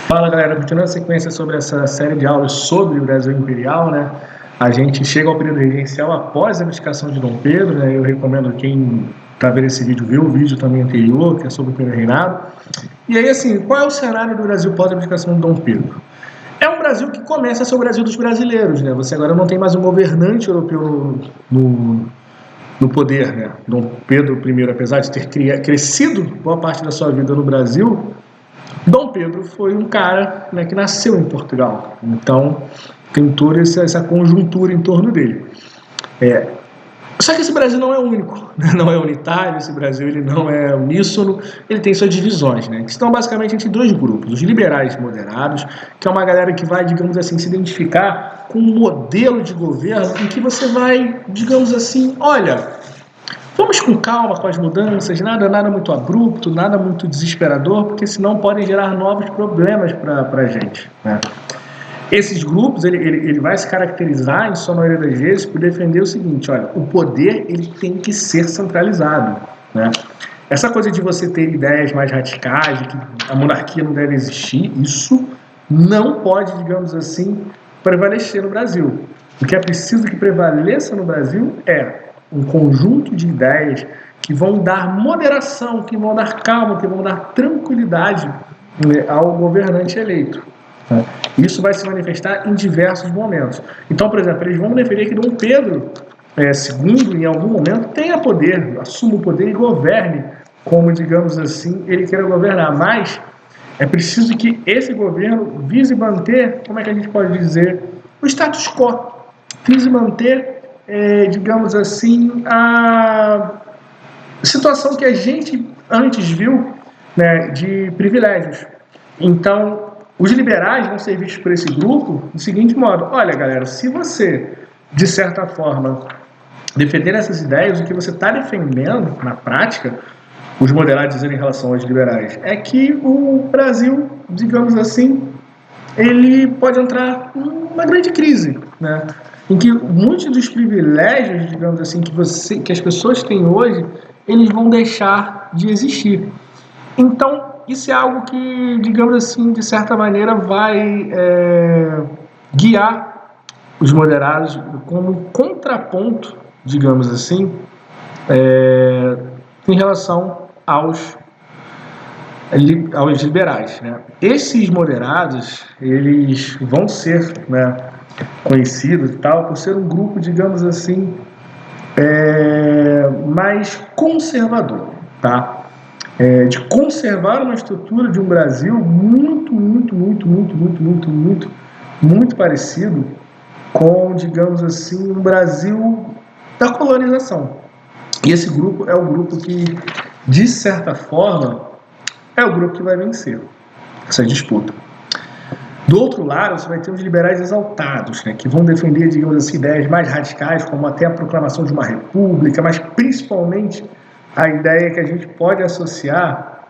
Fala galera, continuando a sequência sobre essa série de aulas sobre o Brasil Imperial, né? A gente chega ao período regencial após a abdicação de Dom Pedro, né? Eu recomendo quem está vendo esse vídeo ver o vídeo também anterior, que é sobre o primeiro reinado. E aí, assim, qual é o cenário do Brasil pós a abdicação de Dom Pedro? É um Brasil que começa a ser o Brasil dos brasileiros, né? Você agora não tem mais um governante europeu no poder, né? Dom Pedro I, apesar de ter crescido boa parte da sua vida no Brasil, Dom Pedro foi um cara, né, que nasceu em Portugal, então tem toda essa conjuntura em torno dele. Só que esse Brasil não é único, né? Não é unitário, esse Brasil ele não é uníssono, ele tem suas divisões, né, que estão basicamente entre dois grupos, os liberais moderados, que é uma galera que vai, digamos assim, se identificar com um modelo de governo em que você vai, digamos assim, olha, vamos com calma com as mudanças, nada muito abrupto, nada muito desesperador, porque senão podem gerar novos problemas para a gente, né? Esses grupos, ele vai se caracterizar, em sua maioria das vezes, por defender o seguinte: olha, o poder ele tem que ser centralizado, né? Essa coisa de você ter ideias mais radicais, de que a monarquia não deve existir, isso não pode, digamos assim, prevalecer no Brasil. O que é preciso que prevaleça no Brasil é um conjunto de ideias que vão dar moderação, que vão dar calma, que vão dar tranquilidade, né, ao governante eleito. Isso vai se manifestar em diversos momentos. Então, por exemplo, eles vão defender que Dom Pedro II, em algum momento, tenha poder, assuma o poder e governe como, digamos assim, ele queira governar. Mas é preciso que esse governo vise manter, como é que a gente pode dizer, o status quo, vise manter, digamos assim, a situação que a gente antes viu, né, de privilégios. Então, os liberais vão ser vistos por esse grupo do seguinte modo: olha, galera, se você, de certa forma, defender essas ideias, o que você está defendendo, na prática, os moderados dizendo em relação aos liberais, é que o Brasil, digamos assim, ele pode entrar numa grande crise, né? Em que muitos dos privilégios, digamos assim, que as pessoas têm hoje, eles vão deixar de existir. Então, isso é algo que, digamos assim, de certa maneira vai guiar os moderados como contraponto, digamos assim, em relação aos liberais, né? Esses moderados, eles vão ser, né, conhecidos e tal por ser um grupo, digamos assim, mais conservador, tá? De conservar uma estrutura de um Brasil muito parecido com, digamos assim, um Brasil da colonização. E esse grupo é o grupo que, de certa forma, é o grupo que vai vencer essa disputa. Do outro lado, você vai ter os liberais exaltados, né, que vão defender, digamos assim, ideias mais radicais, como até a proclamação de uma república, mas principalmente a ideia que a gente pode associar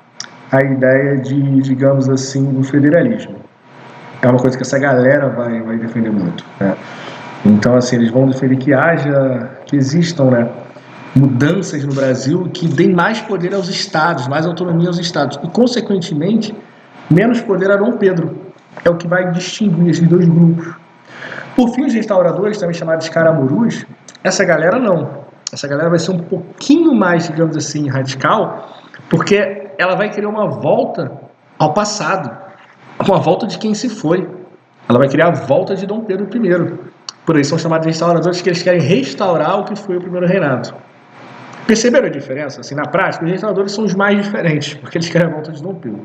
à ideia de, digamos assim, do federalismo. É uma coisa que essa galera vai defender muito, né? Então, assim, eles vão defender que existam, né, mudanças no Brasil que deem mais poder aos estados, mais autonomia aos estados e, consequentemente, menos poder a Dom Pedro. É o que vai distinguir esses dois grupos. Por fim, os restauradores, também chamados caramurus, essa galera não. Essa galera vai ser um pouquinho mais, digamos assim, radical, porque ela vai querer uma volta ao passado, uma volta de quem se foi. Ela vai querer a volta de Dom Pedro I. Por isso são chamados de restauradores, que eles querem restaurar o que foi o primeiro reinado. Perceberam a diferença? Assim, na prática, os restauradores são os mais diferentes, porque eles querem a volta de Dom Pedro.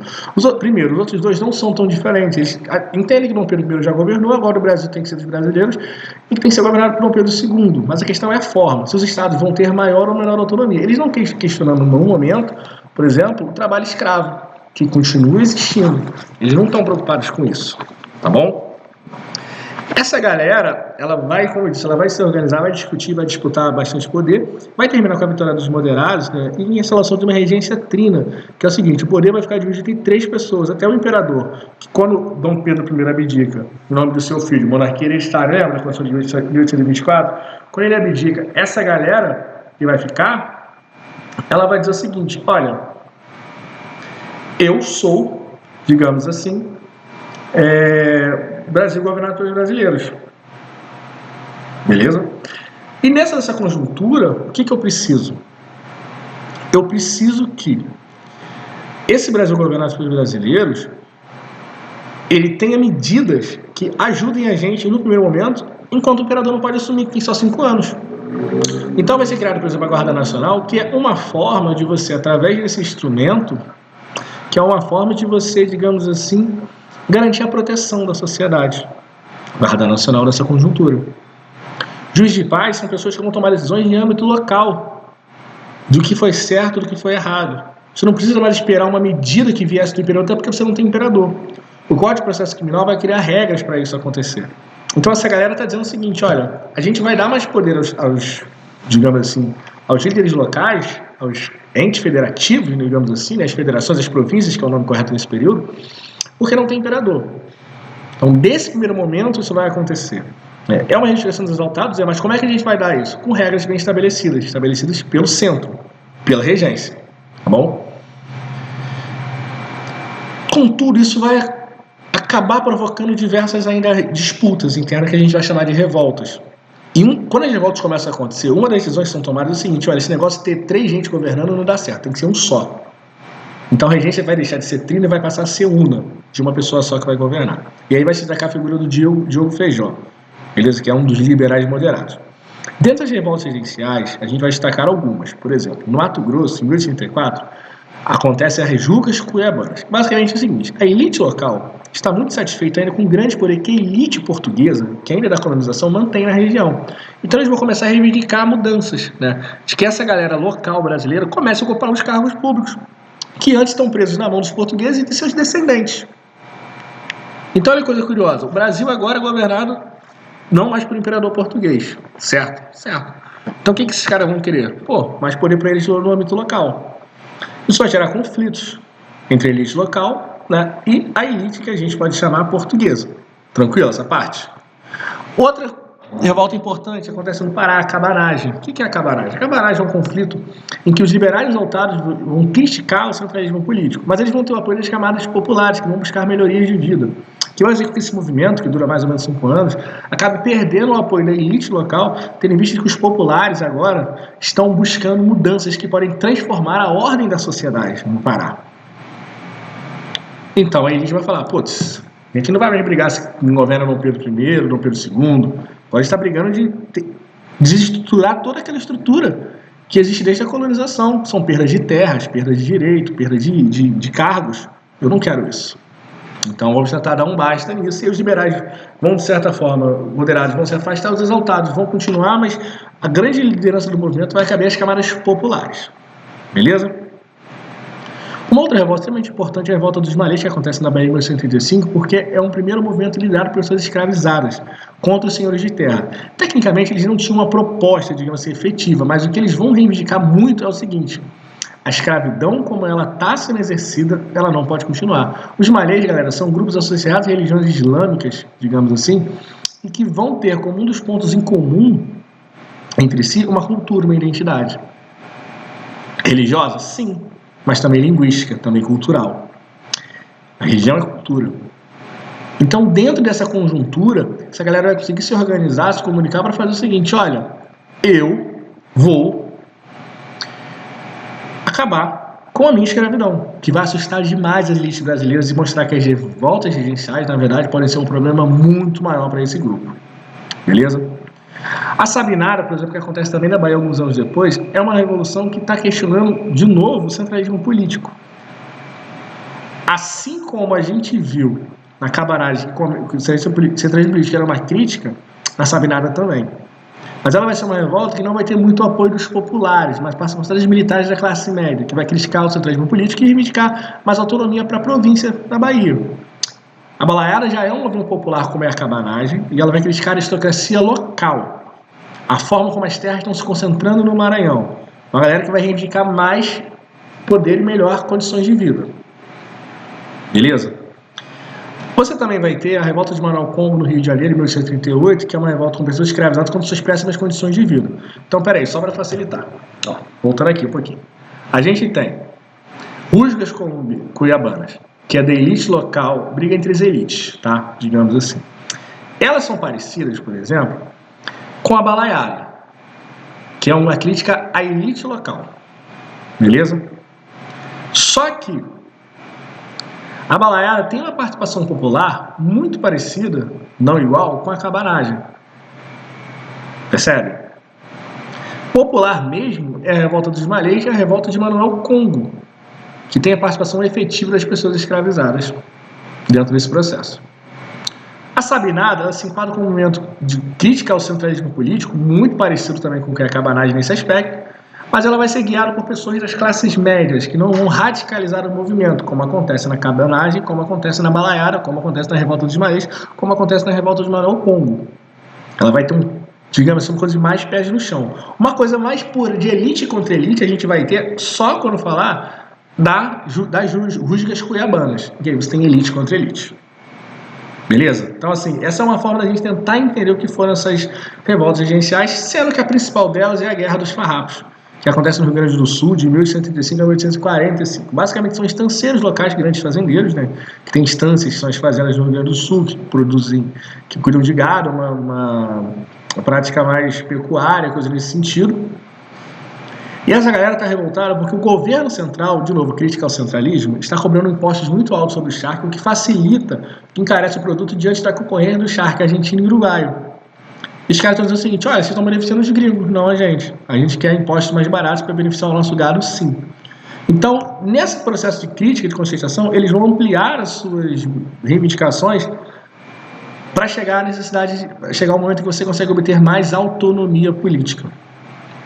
Primeiro, os outros dois não são tão diferentes. Eles entendem que Dom Pedro I já governou, agora o Brasil tem que ser dos brasileiros e que tem que ser governado por Dom Pedro II. Mas a questão é a forma, se os estados vão ter maior ou menor autonomia. Eles não estão questionando no momento, por exemplo, o trabalho escravo, que continua existindo. Eles não estão preocupados com isso, tá bom? Essa galera, ela vai, como eu disse, ela vai se organizar, vai discutir, vai disputar bastante poder, vai terminar com a vitória dos moderados, né, e em instalação de uma regência trina, que é o seguinte: o poder vai ficar dividido em 3 pessoas, até o imperador, que quando Dom Pedro I abdica, em nome do seu filho, monarquia hereditária, lembra da Constituição de 1824? Quando ele abdica, essa galera que vai ficar, ela vai dizer o seguinte: olha, eu sou, digamos assim, Brasil governado pelos brasileiros. Beleza? E nessa conjuntura, o que eu preciso? Eu preciso que esse Brasil governado pelos brasileiros, ele tenha medidas que ajudem a gente no primeiro momento, enquanto o imperador não pode assumir, que tem só 5 anos. Então vai ser criado, por exemplo, a Guarda Nacional, que é uma forma de você, através desse instrumento, que é uma forma de você, digamos assim, garantir a proteção da sociedade. Guarda Nacional dessa conjuntura. Juiz de paz são pessoas que vão tomar decisões em âmbito local, do que foi certo, do que foi errado. Você não precisa mais esperar uma medida que viesse do imperador, até porque você não tem imperador. O Código de Processo Criminal vai criar regras para isso acontecer. Então essa galera está dizendo o seguinte, olha, a gente vai dar mais poder aos digamos assim, aos líderes locais, aos entes federativos, digamos assim, né, as federações, as províncias, que é o nome correto nesse período, porque não tem imperador. Então, desse primeiro momento, isso vai acontecer. É uma restrição dos exaltados, mas como é que a gente vai dar isso? Com regras bem estabelecidas pelo centro, pela regência, tá bom? Contudo, isso vai acabar provocando diversas ainda disputas internas que a gente vai chamar de revoltas. E quando as revoltas começam a acontecer, uma das decisões que são tomadas é o seguinte, olha, esse negócio de ter 3 gente governando não dá certo, tem que ser um só. Então a regência vai deixar de ser trina e vai passar a ser una, de uma pessoa só que vai governar. E aí vai se destacar a figura do Diogo Feijó, beleza? Que é um dos liberais moderados. Dentro das revoltas regenciais, a gente vai destacar algumas. Por exemplo, no Mato Grosso, em 1834, acontece a Rejucas Cuiabanas. Basicamente é o seguinte, a elite local está muito satisfeita ainda com o grande poder que a elite portuguesa, que ainda é da colonização, mantém na região. Então eles vão começar a reivindicar mudanças, né? De que essa galera local brasileira comece a ocupar os cargos públicos, que antes estão presos na mão dos portugueses e de seus descendentes. Então olha que coisa curiosa, o Brasil agora é governado não mais por imperador português, certo? Certo. Então o que esses caras vão querer? Pô, mais poder para eles no âmbito local. Isso vai gerar conflitos entre a elite local, né, e a elite que a gente pode chamar portuguesa. Tranquilo essa parte? Outra revolta importante acontece no Pará, a cabanagem. O que é a cabanagem? A cabanagem é um conflito em que os liberais exaltados vão criticar o centralismo político, mas eles vão ter o apoio das camadas populares, que vão buscar melhorias de vida. Que vai dizer que esse movimento, que dura mais ou menos 5 anos, acabe perdendo o apoio da elite local, tendo em vista que os populares agora estão buscando mudanças que podem transformar a ordem da sociedade no Pará. Então a elite vai falar, putz, a gente não vai mais brigar se governa Dom Pedro I, Dom Pedro II, pode estar brigando de desestruturar toda aquela estrutura que existe desde a colonização. São perdas de terras, perdas de direito, perdas de cargos. Eu não quero isso. Então vamos tentar dar um basta nisso, e os liberais vão, de certa forma, moderados, vão se afastar, os exaltados vão continuar, mas a grande liderança do movimento vai caber às camadas populares. Beleza? Uma outra revolta extremamente importante é a revolta dos malês, que acontece na Bahia em 1835, porque é um primeiro movimento liderado por pessoas escravizadas contra os senhores de terra. Tecnicamente, eles não tinham uma proposta, digamos assim, efetiva, mas o que eles vão reivindicar muito é o seguinte: a escravidão, como ela está sendo exercida, ela não pode continuar. Os malês, galera, são grupos associados a religiões islâmicas, digamos assim, e que vão ter como um dos pontos em comum entre si uma cultura, uma identidade. Religiosa? Sim, mas também linguística, também cultural. A religião é cultura. Então, dentro dessa conjuntura, essa galera vai conseguir se organizar, se comunicar para fazer o seguinte: olha, eu vou acabar com a minha escravidão, que vai assustar demais as elites brasileiras e mostrar que as revoltas regenciais, na verdade, podem ser um problema muito maior para esse grupo. Beleza? A Sabinada, por exemplo, que acontece também na Bahia alguns anos depois, é uma revolução que está questionando de novo o centralismo político. Assim como a gente viu na cabanagem que o centralismo político era uma crítica, na Sabinada também. Mas ela vai ser uma revolta que não vai ter muito apoio dos populares, mas passam por militares da classe média, que vai criticar o centralismo político e reivindicar mais autonomia para a província da Bahia. A Balaiada já é um movimento popular como é a cabanagem, e ela vai criticar a aristocracia local, a forma como as terras estão se concentrando no Maranhão. Uma galera que vai reivindicar mais poder e melhor condições de vida. Beleza? Você também vai ter a revolta de Manuel Congo no Rio de Janeiro, em 1838, que é uma revolta com pessoas escravizadas contra suas péssimas condições de vida. Então, peraí, só para facilitar. Voltando aqui um pouquinho. A gente tem rusgas cuiabanas, que é da elite local, briga entre as elites, tá? Digamos assim. Elas são parecidas, por exemplo, com a Balaiada, que é uma crítica à elite local, beleza? Só que a Balaiada tem uma participação popular muito parecida, não igual, com a cabanagem. Percebe? Popular mesmo é a revolta dos Malês e a revolta de Manuel Congo, que tem a participação efetiva das pessoas escravizadas dentro desse processo. A Sabinada, ela se enquadra como um momento de crítica ao centralismo político, muito parecido também com o que é a cabanagem nesse aspecto, mas ela vai ser guiada por pessoas das classes médias, que não vão radicalizar o movimento, como acontece na cabanagem, como acontece na Balaiada, como acontece na revolta dos Malês, como acontece na revolta de Manuel Congo. Ela vai ter digamos assim, uma coisa mais pés no chão. Uma coisa mais pura, de elite contra elite, a gente vai ter só quando falar das rusgas cuiabanas, que aí você tem elite contra elite. Beleza? Então, assim, essa é uma forma da gente tentar entender o que foram essas revoltas regenciais, sendo que a principal delas é a Guerra dos Farrapos, que acontece no Rio Grande do Sul de 1835 a 1845. Basicamente, são estanceiros locais, grandes fazendeiros, né? Que tem estâncias, que são as fazendas no Rio Grande do Sul, que cuidam de gado, uma prática mais pecuária, coisa nesse sentido. E essa galera está revoltada porque o governo central, de novo, crítica ao centralismo, está cobrando impostos muito altos sobre o charque, o que facilita, que encarece o produto diante da concorrência do charque argentino e uruguaio. E os caras estão dizendo o seguinte: olha, vocês estão beneficiando os gringos, não a gente. A gente quer impostos mais baratos para beneficiar o nosso gado, sim. Então, nesse processo de crítica, de conscientização, eles vão ampliar as suas reivindicações para chegar à necessidade, chegar ao momento que você consegue obter mais autonomia política.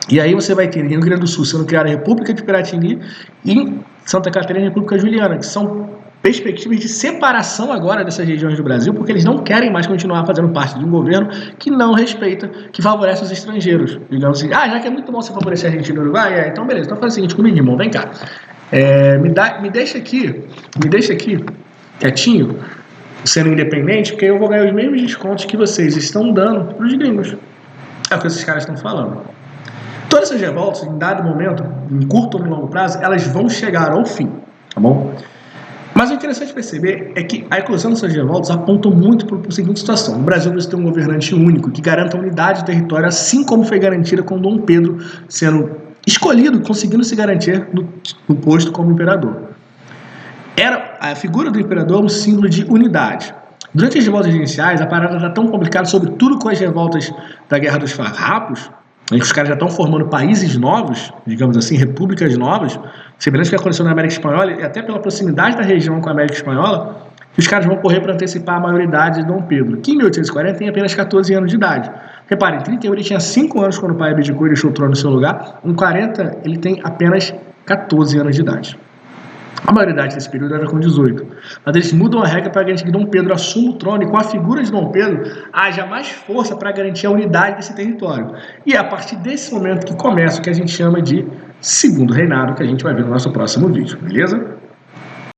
E aí você vai ter em Rio Grande do Sul sendo criada a República de Piratini e em Santa Catarina a República Juliana, que são perspectivas de separação agora dessas regiões do Brasil, porque eles não querem mais continuar fazendo parte de um governo que não respeita, que favorece os estrangeiros. Digamos assim, já que é muito bom você favorecer a Argentina e o Uruguai, então beleza, então faz o seguinte comigo, irmão, vem cá. Me deixa aqui quietinho, sendo independente, porque eu vou ganhar os mesmos descontos que vocês estão dando para os gringos. É o que esses caras estão falando. Todas essas revoltas, em dado momento, em curto ou em longo prazo, elas vão chegar ao fim, tá bom? Mas o interessante perceber é que a eclosão dessas revoltas aponta muito para a seguinte situação: no Brasil você tem um governante único que garanta a unidade do território, assim como foi garantida com Dom Pedro sendo escolhido, conseguindo se garantir no posto como imperador. A figura do imperador um símbolo de unidade. Durante as revoltas iniciais, a parada está tão complicada, sobretudo com as revoltas da Guerra dos Farrapos, em que os caras já estão formando países novos, digamos assim, repúblicas novas, semelhante ao que aconteceu na América Espanhola, e até pela proximidade da região com a América Espanhola, que os caras vão correr para antecipar a maioridade de Dom Pedro, que em 1840 tem apenas 14 anos de idade. Reparem, em 31 ele tinha 5 anos quando o pai abdicou e deixou o trono no seu lugar, em 40 ele tem apenas 14 anos de idade. A maioridade desse período era com 18. Mas eles mudam a regra para garantir que Dom Pedro assuma o trono e com a figura de Dom Pedro haja mais força para garantir a unidade desse território. E é a partir desse momento que começa o que a gente chama de Segundo Reinado, que a gente vai ver no nosso próximo vídeo, beleza?